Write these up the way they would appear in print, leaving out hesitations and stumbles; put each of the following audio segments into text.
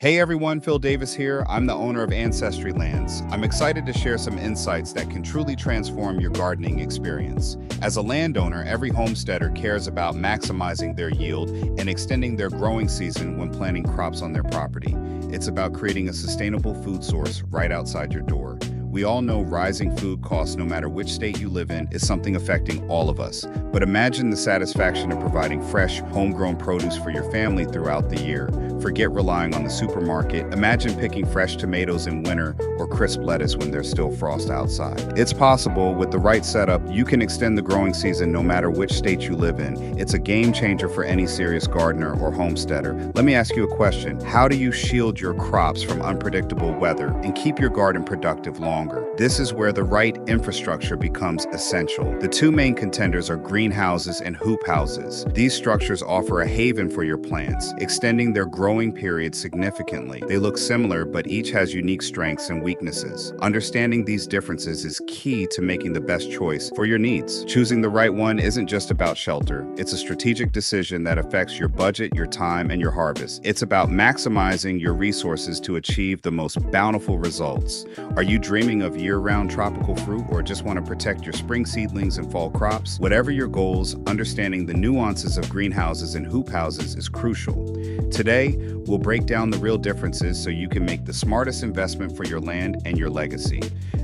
Hey everyone, Phil Davis here. I'm the owner of Ancestry Lands. I'm excited to share some insights that can truly transform your gardening experience. As a landowner, every homesteader cares about maximizing their yield and extending their growing season when planting crops on their property. It's about creating a sustainable food source right outside your door. We all know rising food costs, no matter which state you live in, is something affecting all of us. But imagine the satisfaction of providing fresh, homegrown produce for your family throughout the year. Forget relying on the supermarket. Imagine picking fresh tomatoes in winter or crisp lettuce when there's still frost outside. It's possible. With the right setup, you can extend the growing season no matter which state you live in. It's a game changer for any serious gardener or homesteader. Let me ask you a question. How do you shield your crops from unpredictable weather and keep your garden productive longer? This is where the right infrastructure becomes essential. The two main contenders are greenhouses and hoop houses. These structures offer a haven for your plants, extending their growing period significantly. They look similar, but each has unique strengths and weaknesses. Understanding these differences is key to making the best choice for your needs. Choosing the right one isn't just about shelter. It's a strategic decision that affects your budget, your time, and your harvest. It's about maximizing your resources to achieve the most bountiful results. Are you dreaming of year-round tropical fruit, or just want to protect your spring seedlings and fall crops? Whatever your goals, understanding the nuances of greenhouses and hoop houses is crucial. Today, we'll break down the real differences so you can make the smartest investment for your land and your legacy.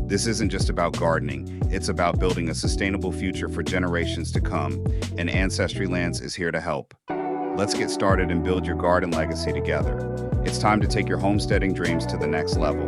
This isn't just about gardening, it's about building a sustainable future for generations to come, and Ancestry Lands is here to help. Let's get started and build your garden legacy together. It's time to take your homesteading dreams to the next level.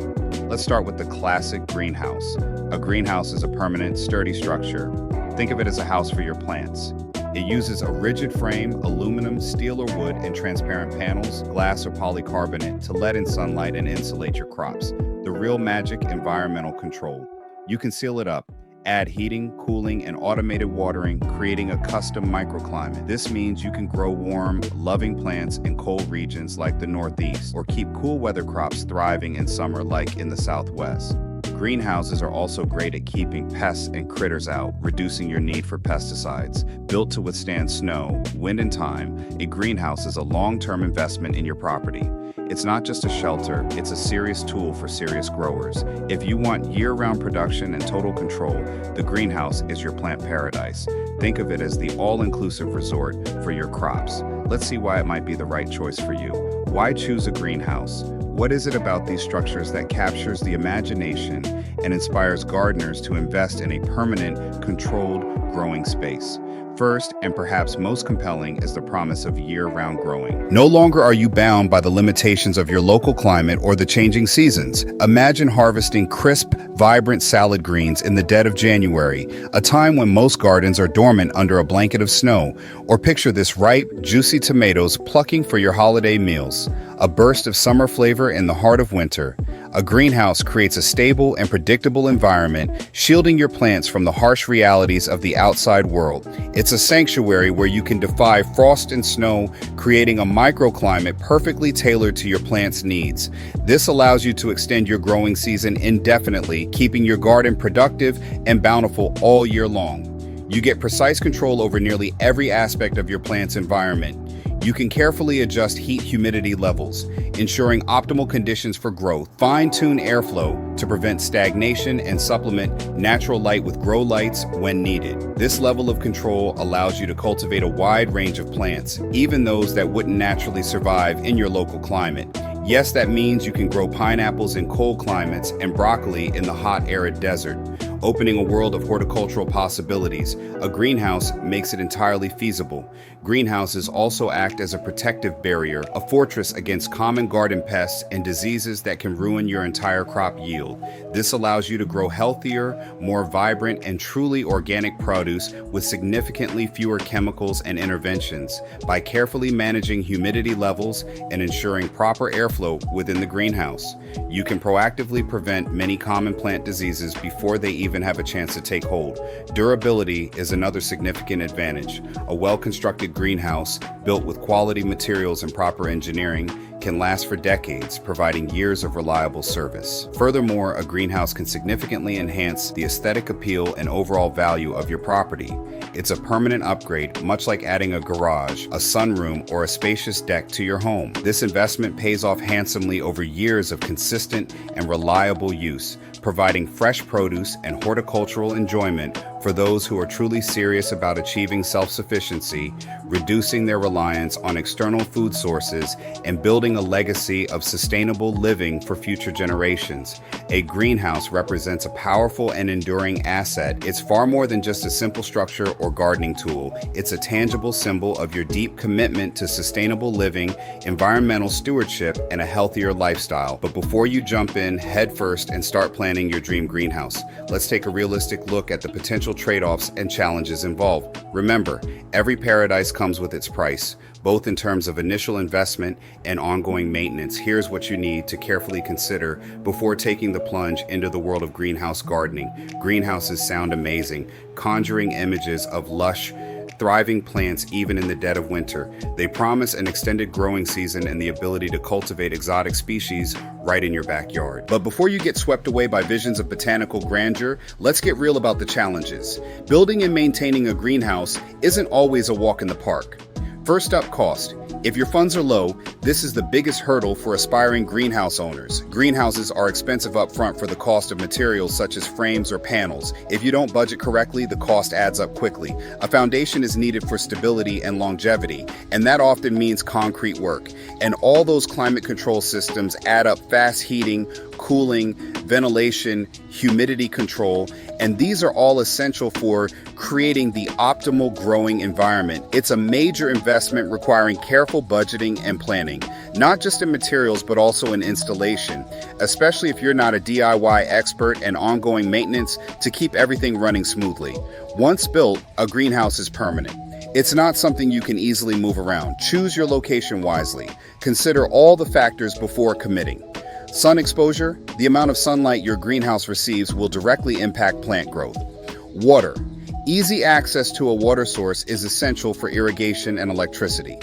Let's start with the classic greenhouse. A greenhouse is a permanent, sturdy structure. Think of it as a house for your plants. It uses a rigid frame, aluminum, steel or wood, and transparent panels, glass or polycarbonate to let in sunlight and insulate your crops. The real magic: environmental control. You can seal it up. Add heating, cooling, and automated watering, creating a custom microclimate. This means you can grow warm, loving plants in cold regions like the Northeast, or keep cool weather crops thriving in summer like in the Southwest. Greenhouses are also great at keeping pests and critters out, reducing your need for pesticides. Built to withstand snow, wind, and time, a greenhouse is a long-term investment in your property. It's not just a shelter, it's a serious tool for serious growers. If you want year-round production and total control, the greenhouse is your plant paradise. Think of it as the all-inclusive resort for your crops. Let's see why it might be the right choice for you. Why choose a greenhouse? What is it about these structures that captures the imagination and inspires gardeners to invest in a permanent, controlled growing space? First, and perhaps most compelling, is the promise of year-round growing. No longer are you bound by the limitations of your local climate or the changing seasons. Imagine harvesting crisp, vibrant salad greens in the dead of January, a time when most gardens are dormant under a blanket of snow. Or picture this ripe, juicy tomatoes plucking for your holiday meals. A burst of summer flavor in the heart of winter. A greenhouse creates a stable and predictable environment, shielding your plants from the harsh realities of the outside world. It's a sanctuary where you can defy frost and snow, creating a microclimate perfectly tailored to your plant's needs. This allows you to extend your growing season indefinitely, keeping your garden productive and bountiful all year long. You get precise control over nearly every aspect of your plant's environment. You can carefully adjust humidity levels, ensuring optimal conditions for growth. Fine-tune airflow to prevent stagnation and supplement natural light with grow lights when needed. This level of control allows you to cultivate a wide range of plants, even those that wouldn't naturally survive in your local climate. Yes, that means you can grow pineapples in cold climates and broccoli in the hot, arid desert, opening a world of horticultural possibilities. A greenhouse makes it entirely feasible. Greenhouses also act as a protective barrier, a fortress against common garden pests and diseases that can ruin your entire crop yield. This allows you to grow healthier, more vibrant, and truly organic produce with significantly fewer chemicals and interventions. By carefully managing humidity levels and ensuring proper airflow within the greenhouse, you can proactively prevent many common plant diseases before they even even have a chance to take hold. Durability is another significant advantage. A well-constructed greenhouse, built with quality materials and proper engineering, can last for decades, providing years of reliable service. Furthermore, a greenhouse can significantly enhance the aesthetic appeal and overall value of your property. It's a permanent upgrade, much like adding a garage, a sunroom, or a spacious deck to your home. This investment pays off handsomely over years of consistent and reliable use, providing fresh produce and horticultural enjoyment for those who are truly serious about achieving self-sufficiency, reducing their reliance on external food sources, and building a legacy of sustainable living for future generations. A greenhouse represents a powerful and enduring asset. It's far more than just a simple structure or gardening tool. It's a tangible symbol of your deep commitment to sustainable living, environmental stewardship, and a healthier lifestyle. But before you jump in headfirst and start planning your dream greenhouse, let's take a realistic look at the potential trade-offs and challenges involved. Remember, every paradise comes with its price, both in terms of initial investment and ongoing maintenance. Here's what you need to carefully consider before taking the plunge into the world of greenhouse gardening. Greenhouses sound amazing, conjuring images of lush, thriving plants even in the dead of winter. They promise an extended growing season and the ability to cultivate exotic species right in your backyard. But before you get swept away by visions of botanical grandeur, let's get real about the challenges. Building and maintaining a greenhouse isn't always a walk in the park. First up, cost. If your funds are low, this is the biggest hurdle for aspiring greenhouse owners. Greenhouses are expensive upfront for the cost of materials such as frames or panels. If you don't budget correctly, the cost adds up quickly. A foundation is needed for stability and longevity, and that often means concrete work. And all those climate control systems add up: fast heating, cooling, ventilation, humidity control, and these are all essential for creating the optimal growing environment. It's a major investment requiring careful budgeting and planning, not just in materials but also in installation, especially if you're not a DIY expert, and ongoing maintenance to keep everything running smoothly. Once built, a greenhouse is permanent. It's not something you can easily move around. Choose your location wisely. Consider all the factors before committing. Sun exposure. The amount of sunlight your greenhouse receives will directly impact plant growth. Water. Easy access to a water source is essential for irrigation and electricity.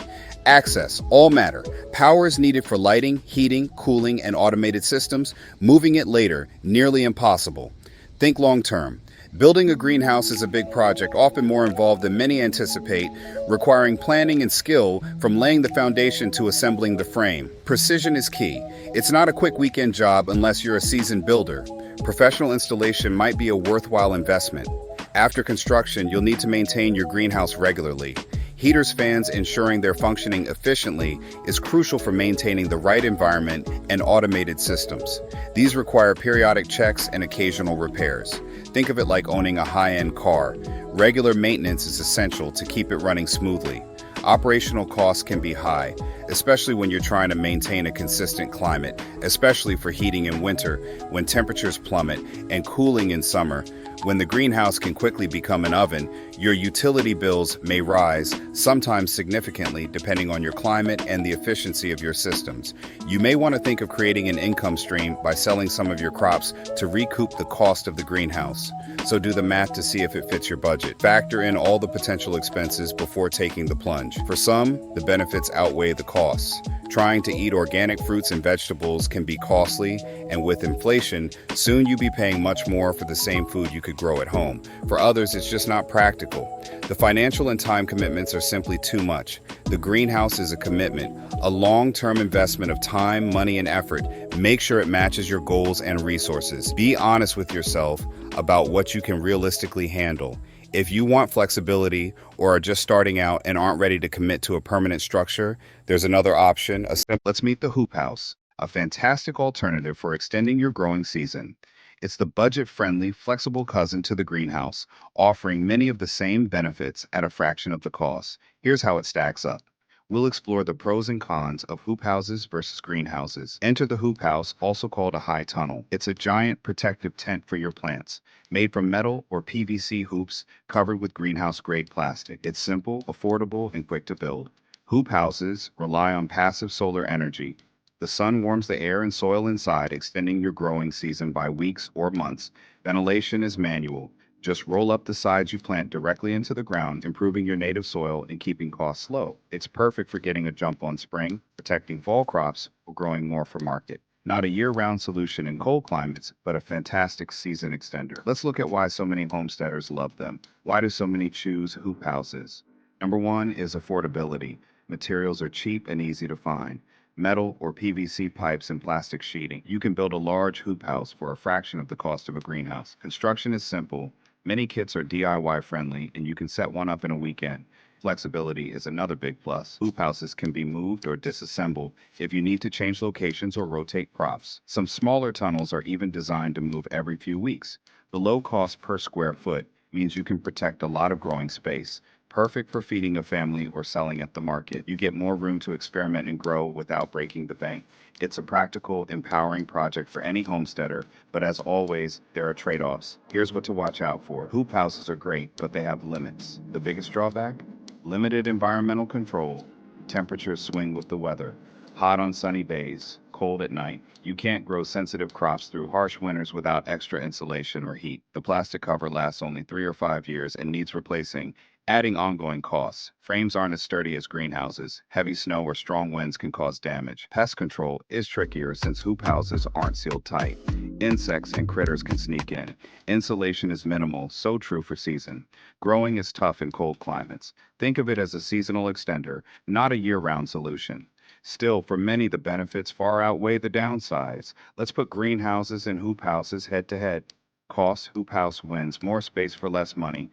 Access. All matter. Power is needed for lighting, heating, cooling, and automated systems. Moving it later, nearly impossible. Think long-term. Building a greenhouse is a big project, often more involved than many anticipate, requiring planning and skill from laying the foundation to assembling the frame. Precision is key. It's not a quick weekend job unless you're a seasoned builder. Professional installation might be a worthwhile investment. After construction, you'll need to maintain your greenhouse regularly. Heaters, fans, ensuring they're functioning efficiently is crucial for maintaining the right environment and automated systems. These require periodic checks and occasional repairs. Think of it like owning a high-end car. Regular maintenance is essential to keep it running smoothly. Operational costs can be high, especially when you're trying to maintain a consistent climate, especially for heating in winter, when temperatures plummet, and cooling in summer. When the greenhouse can quickly become an oven, your utility bills may rise, sometimes significantly, depending on your climate and the efficiency of your systems. You may want to think of creating an income stream by selling some of your crops to recoup the cost of the greenhouse. So do the math to see if it fits your budget. Factor in all the potential expenses before taking the plunge. For some, the benefits outweigh the costs. Trying to eat organic fruits and vegetables can be costly, and with inflation, soon you'll be paying much more for the same food you could grow at home. For others, it's just not practical. The financial and time commitments are simply too much. The greenhouse is a commitment, a long-term investment of time, money, and effort. Make sure it matches your goals and resources. Be honest with yourself about what you can realistically handle. If you want flexibility or are just starting out and aren't ready to commit to a permanent structure, there's another option. Let's meet the Hoophouse, a fantastic alternative for extending your growing season. It's the budget-friendly, flexible cousin to the greenhouse, offering many of the same benefits at a fraction of the cost. Here's how it stacks up. We'll explore the pros and cons of hoop houses versus greenhouses. Enter the hoop house, also called a high tunnel. It's a giant protective tent for your plants, made from metal or PVC hoops covered with greenhouse-grade plastic. It's simple, affordable, and quick to build. Hoop houses rely on passive solar energy. The sun warms the air and soil inside, extending your growing season by weeks or months. Ventilation is manual. Just roll up the sides you plant directly into the ground, improving your native soil and keeping costs low. It's perfect for getting a jump on spring, protecting fall crops, or growing more for market. Not a year-round solution in cold climates, but a fantastic season extender. Let's look at why so many homesteaders love them. Why do so many choose hoop houses? Number one is affordability. Materials are cheap and easy to find. Metal or PVC pipes and plastic sheeting. You can build a large hoop house for a fraction of the cost of a greenhouse. Construction is simple. Many kits are DIY friendly, and you can set one up in a weekend. Flexibility is another big plus. Hoop houses can be moved or disassembled if you need to change locations or rotate props. Some smaller tunnels are even designed to move every few weeks. The low cost per square foot means you can protect a lot of growing space. Perfect for feeding a family or selling at the market. You get more room to experiment and grow without breaking the bank. It's a practical, empowering project for any homesteader, but as always, there are trade-offs. Here's what to watch out for. Hoop houses are great, but they have limits. The biggest drawback? Limited environmental control. Temperatures swing with the weather. Hot on sunny days, cold at night. You can't grow sensitive crops through harsh winters without extra insulation or heat. The plastic cover lasts only 3 or 5 years and needs replacing, adding ongoing costs. Frames aren't as sturdy as greenhouses. Heavy snow or strong winds can cause damage. Pest control is trickier since hoop houses aren't sealed tight. Insects and critters can sneak in. Insulation is minimal, so true for season. Growing is tough in cold climates. Think of it as a seasonal extender, not a year-round solution. Still, for many, the benefits far outweigh the downsides. Let's put greenhouses and hoop houses head to head. Cost: hoop house wins, more space for less money.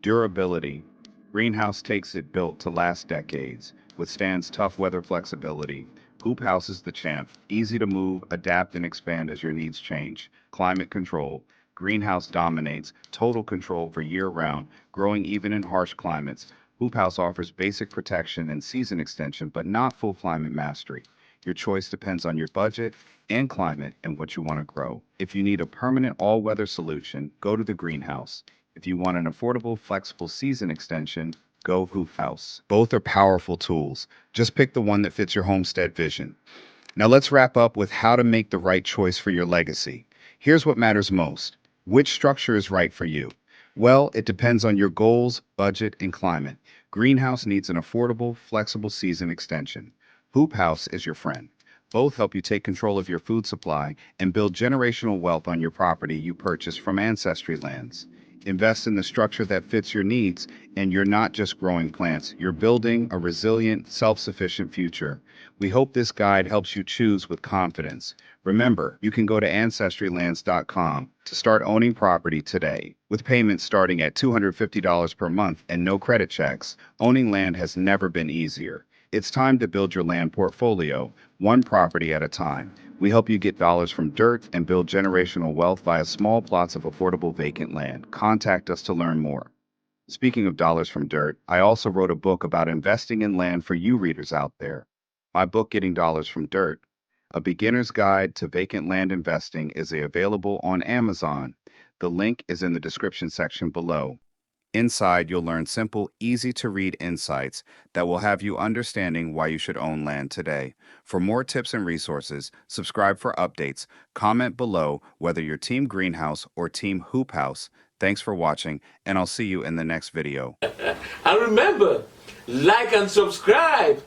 Durability: greenhouse takes it built to last decades, withstands tough weather. Flexibility: hoop house is the champ, easy to move, adapt, and expand as your needs change. Climate control: greenhouse dominates, total control for year-round, growing even in harsh climates. Hoop house offers basic protection and season extension, but not full climate mastery. Your choice depends on your budget and climate and what you want to grow. If you need a permanent all-weather solution, go to the greenhouse. If you want an affordable, flexible season extension, go hoop house. Both are powerful tools. Just pick the one that fits your homestead vision. Now let's wrap up with how to make the right choice for your legacy. Here's what matters most. Which structure is right for you? Well, it depends on your goals, budget, and climate. Greenhouse needs an affordable, flexible season extension. Hoop house is your friend. Both help you take control of your food supply and build generational wealth on your property you purchased from Ancestry lands. Invest in the structure that fits your needs, and you're not just growing plants, you're building a resilient, self-sufficient future. We hope this guide helps you choose with confidence. Remember, you can go to ancestrylands.com to start owning property today. With payments starting at $250 per month and no credit checks, owning land has never been easier. It's time to build your land portfolio, one property at a time. We help you get dollars from dirt and build generational wealth via small plots of affordable vacant land. Contact us to learn more. Speaking of dollars from dirt, I also wrote a book about investing in land for you readers out there. My book, Getting Dollars from Dirt, A Beginner's Guide to Vacant Land Investing, is available on Amazon. The link is in the description section below. Inside, you'll learn simple, easy-to-read insights that will have you understanding why you should own land today. For more tips and resources, subscribe for updates, comment below whether you're Team Greenhouse or Team Hoop House. Thanks for watching, and I'll see you in the next video. And remember, like and subscribe.